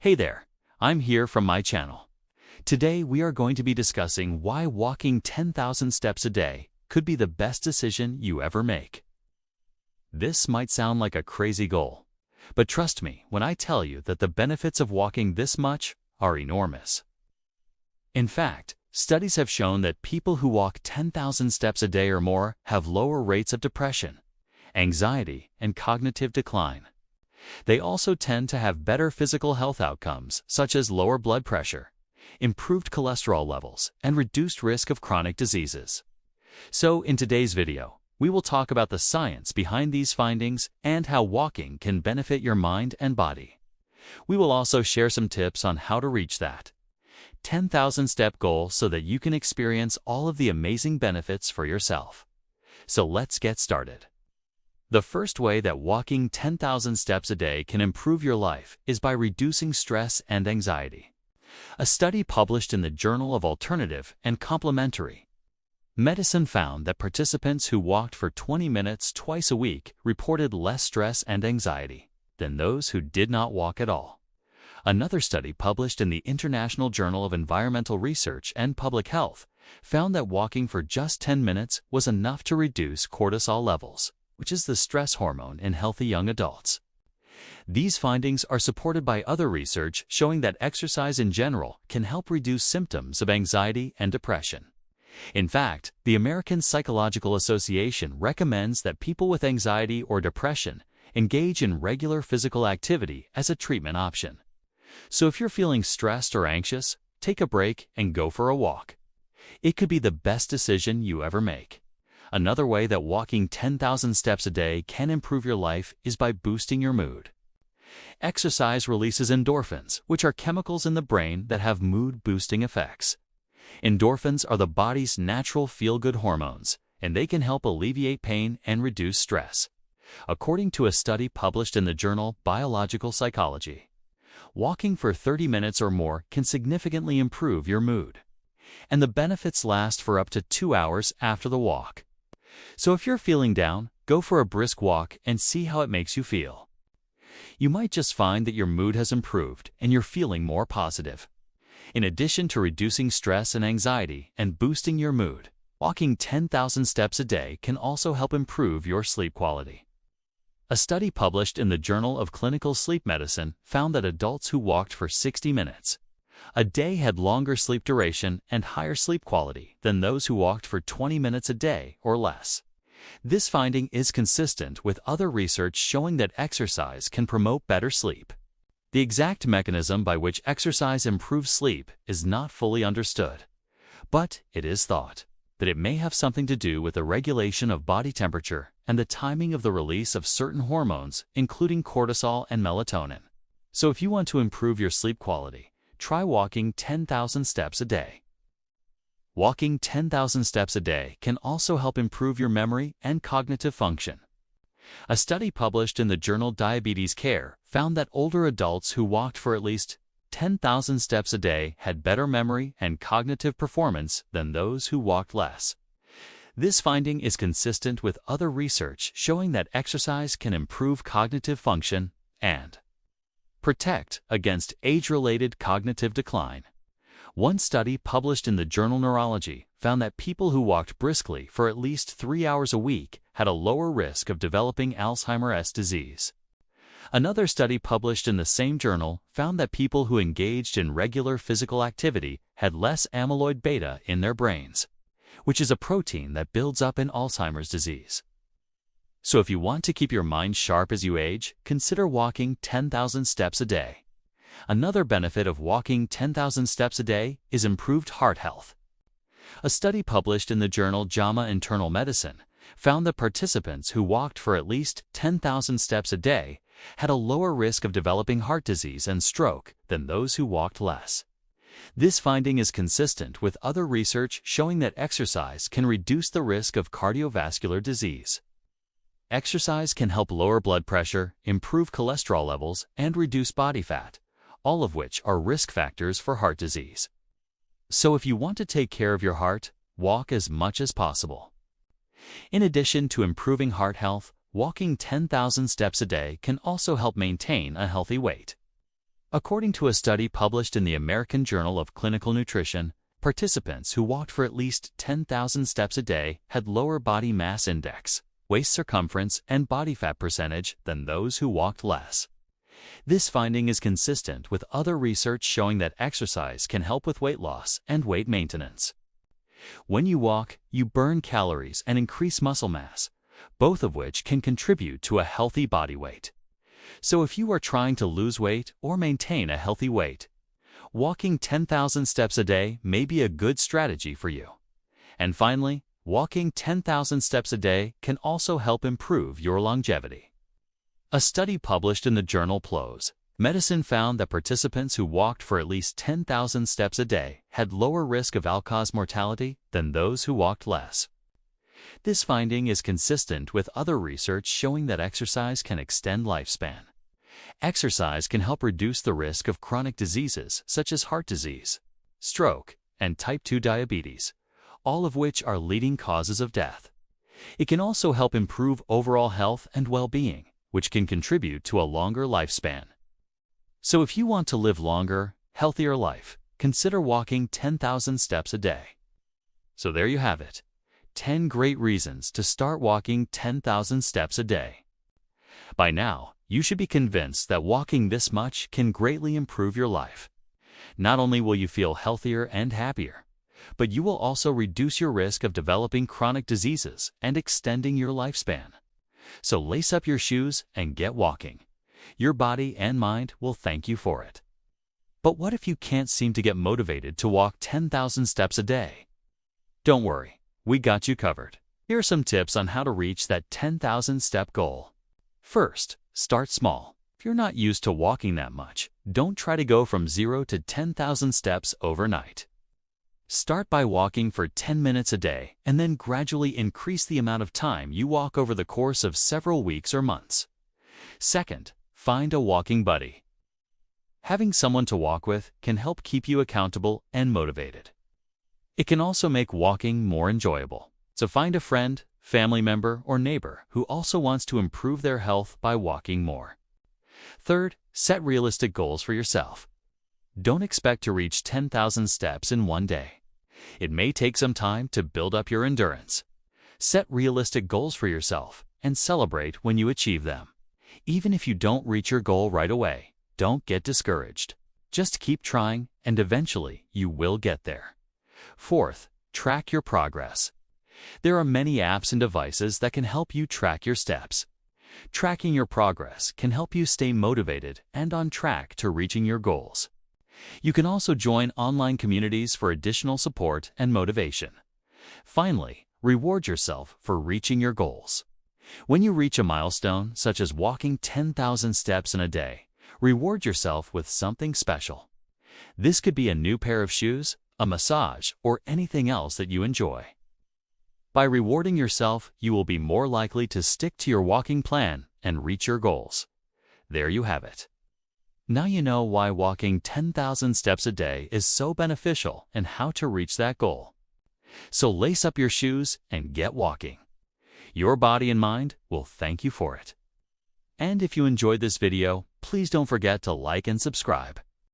Hey there, I'm here from my channel. Today we are going to be discussing why walking 10,000 steps a day could be the best decision you ever make. This might sound like a crazy goal, but trust me when I tell you that the benefits of walking this much are enormous. In fact, studies have shown that people who walk 10,000 steps a day or more have lower rates of depression, anxiety, and cognitive decline. They also tend to have better physical health outcomes, such as lower blood pressure, improved cholesterol levels, and reduced risk of chronic diseases. So, in today's video, we will talk about the science behind these findings and how walking can benefit your mind and body. We will also share some tips on how to reach that 10,000 step goal so that you can experience all of the amazing benefits for yourself. So let's get started. The first way that walking 10,000 steps a day can improve your life is by reducing stress and anxiety. A study published in the Journal of Alternative and Complementary Medicine found that participants who walked for 20 minutes twice a week reported less stress and anxiety than those who did not walk at all. Another study published in the International Journal of Environmental Research and Public Health found that walking for just 10 minutes was enough to reduce cortisol levels, which is the stress hormone in healthy young adults. These findings are supported by other research showing that exercise in general can help reduce symptoms of anxiety and depression. In fact, the American Psychological Association recommends that people with anxiety or depression engage in regular physical activity as a treatment option. So if you're feeling stressed or anxious, take a break and go for a walk. It could be the best decision you ever make. Another way that walking 10,000 steps a day can improve your life is by boosting your mood. Exercise releases endorphins, which are chemicals in the brain that have mood-boosting effects. Endorphins are the body's natural feel-good hormones, and they can help alleviate pain and reduce stress. According to a study published in the journal Biological Psychology, walking for 30 minutes or more can significantly improve your mood, and the benefits last for up to 2 hours after the walk. So if you're feeling down, go for a brisk walk and see how it makes you feel. You might just find that your mood has improved and you're feeling more positive. In addition to reducing stress and anxiety and boosting your mood, walking 10,000 steps a day can also help improve your sleep quality. A study published in the Journal of Clinical Sleep Medicine found that adults who walked for 60 minutes a day had longer sleep duration and higher sleep quality than those who walked for 20 minutes a day or less. This finding is consistent with other research showing that exercise can promote better sleep. The exact mechanism by which exercise improves sleep is not fully understood, but it is thought that it may have something to do with the regulation of body temperature and the timing of the release of certain hormones, including cortisol and melatonin. So if you want to improve your sleep quality, try walking 10,000 steps a day. Walking 10,000 steps a day can also help improve your memory and cognitive function. A study published in the journal Diabetes Care found that older adults who walked for at least 10,000 steps a day had better memory and cognitive performance than those who walked less. This finding is consistent with other research showing that exercise can improve cognitive function and protect against age-related cognitive decline. One study published in the journal Neurology found that people who walked briskly for at least 3 hours a week had a lower risk of developing Alzheimer's disease. Another study published in the same journal found that people who engaged in regular physical activity had less amyloid beta in their brains, which is a protein that builds up in Alzheimer's disease. So if you want to keep your mind sharp as you age, consider walking 10,000 steps a day. Another benefit of walking 10,000 steps a day is improved heart health. A study published in the journal JAMA Internal Medicine found that participants who walked for at least 10,000 steps a day had a lower risk of developing heart disease and stroke than those who walked less. This finding is consistent with other research showing that exercise can reduce the risk of cardiovascular disease. Exercise can help lower blood pressure, improve cholesterol levels, and reduce body fat, all of which are risk factors for heart disease. So if you want to take care of your heart, walk as much as possible. In addition to improving heart health, walking 10,000 steps a day can also help maintain a healthy weight. According to a study published in the American Journal of Clinical Nutrition, participants who walked for at least 10,000 steps a day had lower body mass index, waist circumference, and body fat percentage than those who walked less. This finding is consistent with other research showing that exercise can help with weight loss and weight maintenance. When you walk, you burn calories and increase muscle mass, both of which can contribute to a healthy body weight. So if you are trying to lose weight or maintain a healthy weight, walking 10,000 steps a day may be a good strategy for you. And finally, walking 10,000 steps a day can also help improve your longevity. A study published in the journal PLOS Medicine found that participants who walked for at least 10,000 steps a day had lower risk of all-cause mortality than those who walked less. This finding is consistent with other research showing that exercise can extend lifespan. Exercise can help reduce the risk of chronic diseases such as heart disease, stroke, and type 2 diabetes, all of which are leading causes of death. It can also help improve overall health and well-being, which can contribute to a longer lifespan. So if you want to live longer, healthier life, consider walking 10,000 steps a day. So there you have it. 10 great reasons to start walking 10,000 steps a day. By now, you should be convinced that walking this much can greatly improve your life. Not only will you feel healthier and happier, but you will also reduce your risk of developing chronic diseases and extending your lifespan. So lace up your shoes and get walking. Your body and mind will thank you for it. But what if you can't seem to get motivated to walk 10,000 steps a day? Don't worry. We got you covered. Here are some tips on how to reach that 10,000 step goal. First, start small. If you're not used to walking that much, don't try to go from 0 to 10,000 steps overnight. Start by walking for 10 minutes a day and then gradually increase the amount of time you walk over the course of several weeks or months. Second, find a walking buddy. Having someone to walk with can help keep you accountable and motivated. It can also make walking more enjoyable. So find a friend, family member, or neighbor who also wants to improve their health by walking more. Third, set realistic goals for yourself. Don't expect to reach 10,000 steps in one day. It may take some time to build up your endurance. Set realistic goals for yourself and celebrate when you achieve them. Even if you don't reach your goal right away, don't get discouraged. Just keep trying and eventually you will get there. Fourth, track your progress. There are many apps and devices that can help you track your steps. Tracking your progress can help you stay motivated and on track to reaching your goals. You can also join online communities for additional support and motivation. Finally, reward yourself for reaching your goals. When you reach a milestone, such as walking 10,000 steps in a day, reward yourself with something special. This could be a new pair of shoes, a massage, or anything else that you enjoy. By rewarding yourself, you will be more likely to stick to your walking plan and reach your goals. There you have it. Now you know why walking 10,000 steps a day is so beneficial and how to reach that goal. So lace up your shoes and get walking. Your body and mind will thank you for it. And if you enjoyed this video, please don't forget to like and subscribe.